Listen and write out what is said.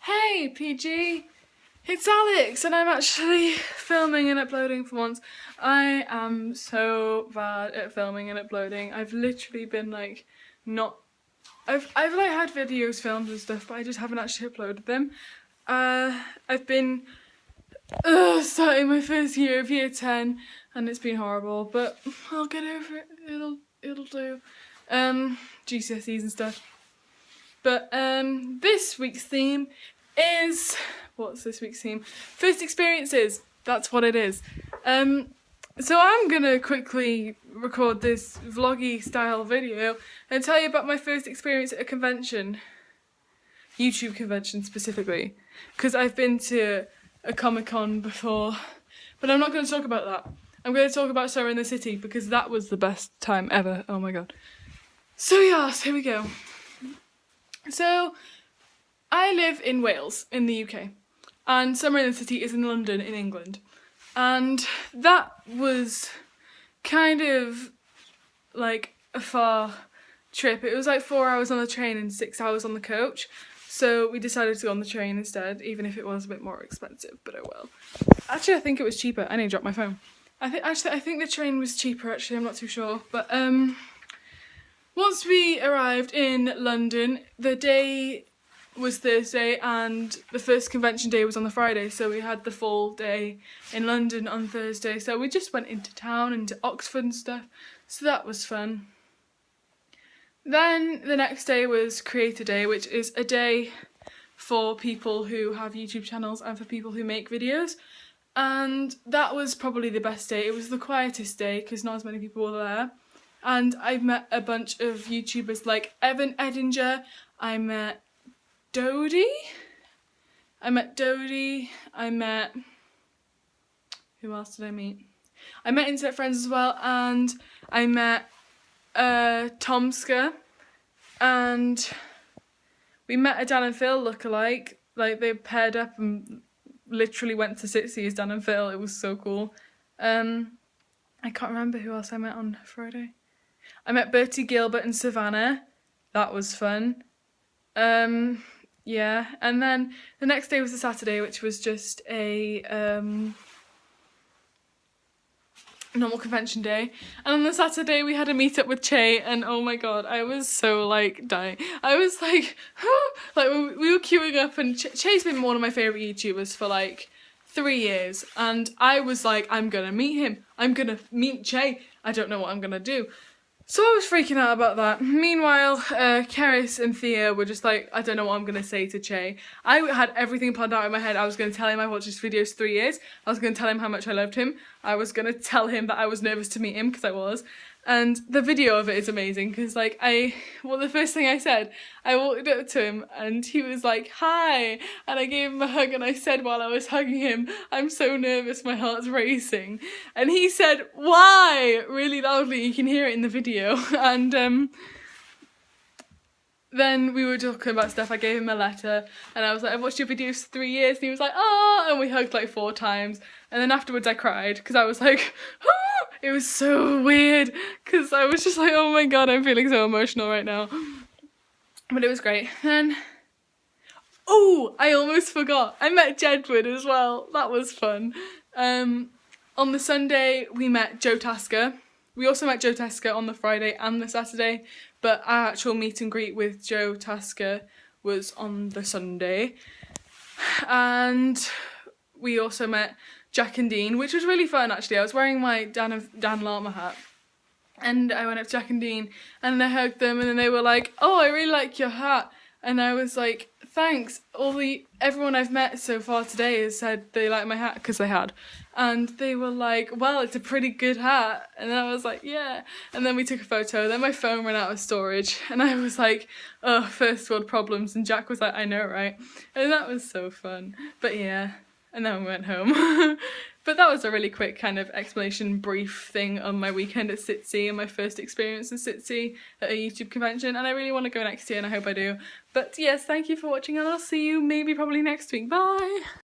Hey PG, it's Alex and I'm actually filming and uploading for once. I am so bad at filming and uploading. I've literally been like I've like had videos filmed and stuff, but I just haven't actually uploaded them. I've been starting my first year of year 10 and it's been horrible, but I'll get over it. It'll do. GCSEs and stuff. But this week's theme is, what's this week's theme? First experiences. That's what it is. So I'm gonna quickly record this vloggy style video and tell you about my first experience at a convention. YouTube convention specifically. Because I've been to a Comic-Con before, but I'm not going to talk about that. I'm going to talk about Summer in the City because that was the best time ever. Oh my god. So yes, here we go. So, I live in Wales, in the UK, and Summer in the City is in London, in England. And that was kind of like a far trip. It was like 4 hours on the train and 6 hours on the coach. So we decided to go on the train instead, even if it was a bit more expensive, but oh well. Actually, I think it was cheaper. I need to drop my phone. I think the train was cheaper, actually, I'm not too sure. But once we arrived in London, the day was Thursday and the first convention day was on the Friday, so we had the full day in London on Thursday. So we just went into town, into Oxford and stuff, so that was fun. Then the next day was Creator Day, which is a day for people who have YouTube channels and for people who make videos. And that was probably the best day. It was the quietest day because not as many people were there. And I met a bunch of YouTubers like Evan Edinger, I met Dodie, I met, who else did I meet? I met internet friends as well, and I met Tomska, and we met a Dan and Phil lookalike, like they paired up and literally went to SITC as Dan and Phil. It was so cool. I can't remember who else I met on Friday. I met Bertie Gilbert and Savannah. That was fun. Yeah, and then the next day was the Saturday, which was just a normal convention day. And on the Saturday we had a meet up with Che, and oh my god, I was so like dying. I was like, like we were queuing up, and Che's been one of my favourite YouTubers for like 3 years, and I was like, I'm gonna meet him. I'm gonna meet Che. I don't know what I'm gonna do. So I was freaking out about that. Meanwhile, Keris and Thea were just like, I don't know what I'm going to say to Che. I had everything planned out in my head. I was going to tell him I watched his videos 3 years. I was going to tell him how much I loved him. I was going to tell him that I was nervous to meet him, because I was. And the video of it is amazing, because like the first thing I said, I walked up to him and he was like, hi. And I gave him a hug and I said while I was hugging him, I'm so nervous, my heart's racing. And he said, why? Really loudly, you can hear it in the video. And then we were talking about stuff. I gave him a letter and I was like, I've watched your videos for 3 years. And he was like, oh, and we hugged like 4 times. And then afterwards I cried because I was like, oh! It was so weird because I was just like, oh my god, I'm feeling so emotional right now. But it was great. Then, oh, I almost forgot. I met Jedward as well. That was fun. On the Sunday, we met Joe Tasker. We also met Joe Tasker on the Friday and the Saturday, but our actual meet and greet with Joe Tasker was on the Sunday. And we also met Jack and Dean, which was really fun actually. I was wearing my Dan Llama hat and I went up to Jack and Dean and I hugged them, and then they were like, oh, I really like your hat. And I was like, thanks. Everyone I've met so far today has said they like my hat, because they had. And they were like, well, it's a pretty good hat. And I was like, yeah. And then we took a photo. Then my phone ran out of storage. And I was like, oh, first world problems. And Jack was like, I know, right? And that was so fun. But yeah. And then we went home. But that was a really quick kind of explanation, brief thing on my weekend at SITC and my first experience at SITC at a YouTube convention. And I really want to go next year, and I hope I do. But yes, thank you for watching, and I'll see you maybe probably next week. Bye!